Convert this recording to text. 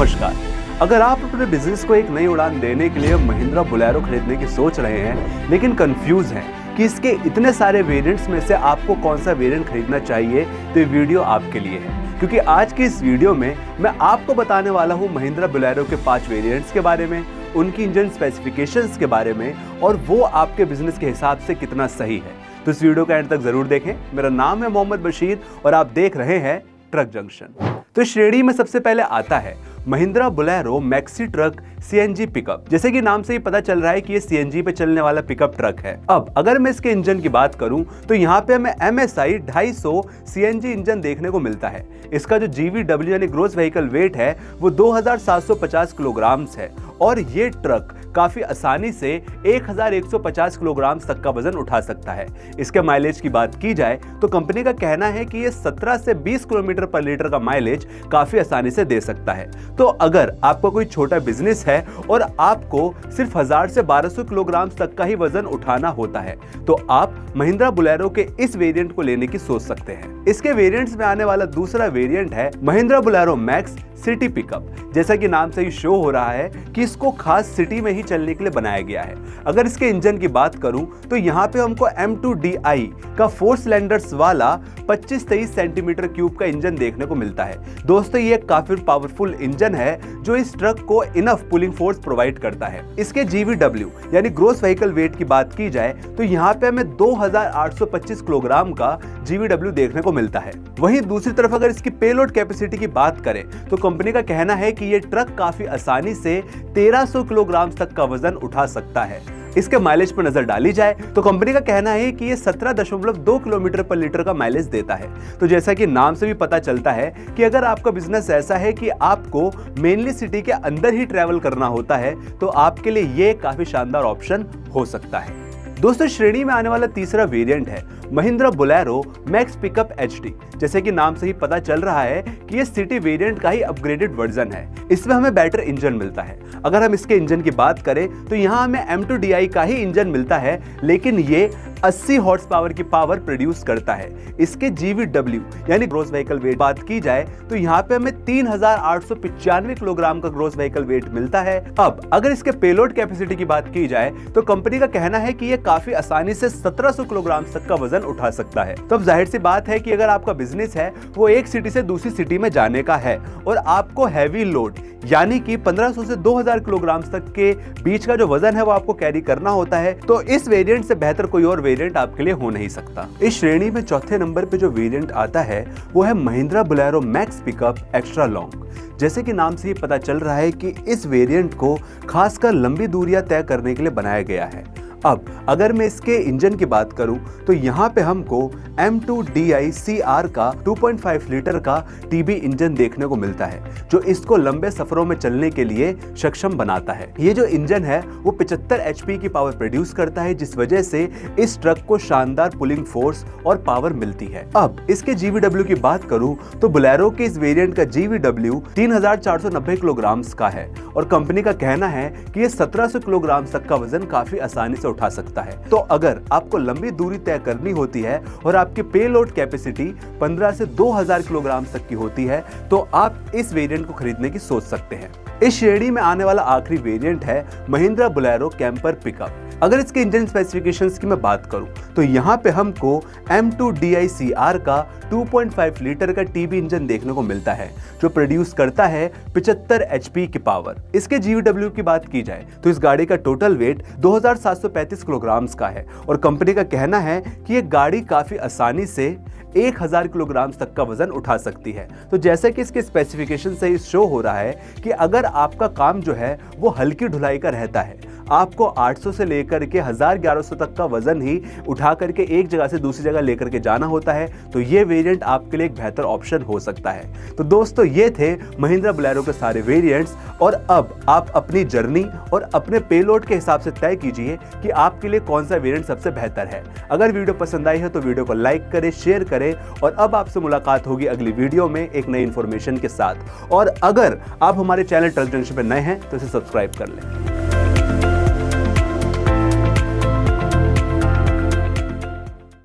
नमस्कार। अगर आप अपने बिजनेस को एक नई उड़ान देने के लिए महिंद्रा बोलेरो खरीदने की सोच रहे हैं लेकिन कंफ्यूज हैं कि इसके इतने सारे वेरिएंट्स में से आपको कौन सा वेरिएंट खरीदना चाहिए, तो ये वीडियो आपके लिए है। क्योंकि आज की इस वीडियो में मैं आपको बताने वाला हूँ महिंद्रा बोलेरो के 5 वेरिएंट्स के बारे में, उनकी इंजन स्पेसिफिकेशंस के बारे में और वो आपके बिजनेस के हिसाब से कितना सही है। तो इस वीडियो का एंड तक जरूर देखें। मेरा नाम है मोहम्मद बशीर और आप देख रहे हैं ट्रक जंक्शन। तो श्रेणी में सबसे पहले आता है Mahindra Bolero maxi truck CNG pickup. जैसे कि नाम से ही पता चल रहा है कि ये सीएनजी पे चलने वाला पिकअप ट्रक है। अब अगर मैं इसके इंजन की बात करूं तो यहाँ पे हमें MSI 250 सीएनजी इंजन देखने को मिलता है। इसका जो GVW यानी ग्रॉस व्हीकल वेट है वो 2750 किलोग्राम है और ये ट्रक काफी आसानी से 1150 किलोग्राम तक का वजन उठा सकता है। इसके माइलेज की बात की जाए तो कंपनी का कहना है कि ये 17 से 20 किलोमीटर पर लीटर का माइलेज काफी आसानी से दे सकता है। तो अगर आपका कोई छोटा बिजनेस है और आपको सिर्फ 1000 से 1200 किलोग्राम तक का ही वजन उठाना होता है तो आप महिंद्रा बोलेरो के इस वेरिएंट को लेने की सोच सकते हैं। इसके वेरिएंट्स में आने वाला दूसरा वेरिएंट है Mahindra Bolero max city pickup. जैसा कि नाम से ही शो हो रहा है कि इसको खास सिटी में ही चलने के लिए बनाया गया है। अगर इसके इंजन की बात करूं तो यहाँ पे हमको M2DI का 4 सिलेंडर्स वाला 25-23 सेंटीमीटर क्यूब का इंजन देखने को मिलता है। दोस्तों ये काफी पावरफुल इंजन है जो इस ट्रक को इनफ पुलिंग फोर्स प्रोवाइड करता है। इसके GVW यानी ग्रॉस व्हीकल वेट की बात की जाए तो यहाँ पे हमें 2825 किलोग्राम का GVW देखने को मिलता है। वहीं दूसरी तरफ अगर इसकी पेलोड कैपेसिटी की बात करें तो कंपनी का कहना है कि ये ट्रक काफी आसानी से 1300 किलोग्राम तक का वजन उठा सकता है। इसके माइलेज पर नजर डाली जाए तो कंपनी का कहना है कि ये 17.2 किलोमीटर पर लीटर का माइलेज देता है। तो जैसा कि नाम से भी पता चलता है कि अगर आपका बिजनेस ऐसा है कि आपको मेनली सिटी के अंदर ही ट्रैवल करना होता है तो आपके लिए ये काफी शानदार ऑप्शन हो सकता है। दोस्तों श्रेणी में आने वाला तीसरा वेरिएंट है Mahindra Bolero max pickup HD। जैसे कि नाम से ही पता चल रहा है कि ये सिटी वेरिएंट का ही अपग्रेडेड वर्जन है। इसमें हमें बेटर इंजन मिलता है। अगर हम इसके इंजन की बात करें तो यहाँ हमें M2DI का ही इंजन मिलता है लेकिन ये 80 हॉर्स पावर की पावर प्रोड्यूस करता है। इसके GVW यानी ग्रॉस व्हीकल वेट बात की जाए तो यहाँ पे हमें 3895 किलोग्राम का ग्रॉस व्हीकल वेट मिलता है। अब अगर इसके पेलोड कैपेसिटी की बात की जाए तो कंपनी का कहना है कि ये काफी आसानी से 1700 किलोग्राम तक का वजन उठा सकता है। तो अब जाहिर सी बात है कि अगर आपका बिजनेस है वो एक सिटी से दूसरी सिटी में जाने का है और आपको हैवी लोड यानी कि 1500 से 2000 किलोग्राम तक के बीच का जो वजन है वो आपको कैरी करना होता है तो इस वेरिएंट से बेहतर कोई और वेरिएंट आपके लिए हो नहीं सकता। इस श्रेणी में चौथे नंबर पे जो वेरिएंट आता है वो है Mahindra Bolero max pickup extra long. जैसे कि नाम से ही पता चल रहा है कि इस वेरिएंट को खासकर लंबी दूरियां तय करने के लिए बनाया गया है। अब अगर मैं इसके इंजन की बात करूं तो यहाँ पे हमको M2DI CR का 2.5 लीटर का TB इंजन देखने को मिलता है जो इसको लंबे सफरों में चलने के लिए सक्षम बनाता है। ये जो इंजन है वो 75 HP की पावर प्रोड्यूस करता है जिस वजह से इस ट्रक को शानदार पुलिंग फोर्स और पावर मिलती है। अब इसके GVW की बात करूं तो बोलेरो के इस वेरिएंट का GVW 3490 किलोग्राम का है और कंपनी का कहना है कि ये 1700 किलोग्राम तक का वजन काफी आसानी से उठा सकता है। तो अगर आपको लंबी दूरी तय करनी होती है और आपकी पेलोड कैपेसिटी 15 से 2000 किलोग्राम तक की होती है तो आप इस वेरिएंट को खरीदने की सोच सकते हैं। इस श्रेणी में आने वाला आखिरी वेरिएंट है महिंद्रा बोलेरो कैंपर पिकअप। अगर इसके इंजन स्पेसिफिकेशंस की मैं बात करूं तो यहाँ पे हमको M2DI CR का 2.5 लीटर का TB इंजन देखने को मिलता है जो प्रोड्यूस करता है 75 HP की पावर। इसके GVW की बात की जाए तो इस गाड़ी का टोटल वेट 2735 किलोग्राम का है और कंपनी का कहना है कि ये गाड़ी काफी आसानी से 1000 किलोग्राम तक का वजन उठा सकती है। तो जैसे कि इसके स्पेसिफिकेशन से शो हो रहा है कि अगर आपका काम जो है वो हल्की ढुलाई का रहता है, आपको 800 से लेकर के 1100 तक का वजन ही उठा करके एक जगह से दूसरी जगह लेकर के जाना होता है तो ये वेरिएंट आपके लिए एक बेहतर ऑप्शन हो सकता है। तो दोस्तों ये थे महिंद्रा बोलेरो के सारे वेरिएंट्स और अब आप अपनी जर्नी और अपने पेलोड के हिसाब से तय कीजिए कि आपके लिए कौन सा वेरिएंट सबसे बेहतर है। अगर वीडियो पसंद आई है तो वीडियो को लाइक करें, शेयर करें और अब आपसे मुलाकात होगी अगली वीडियो में एक नई इंफॉर्मेशन के साथ। और अगर आप हमारे चैनल ट्रक जंक्शन पर नए हैं तो इसे सब्सक्राइब कर लें।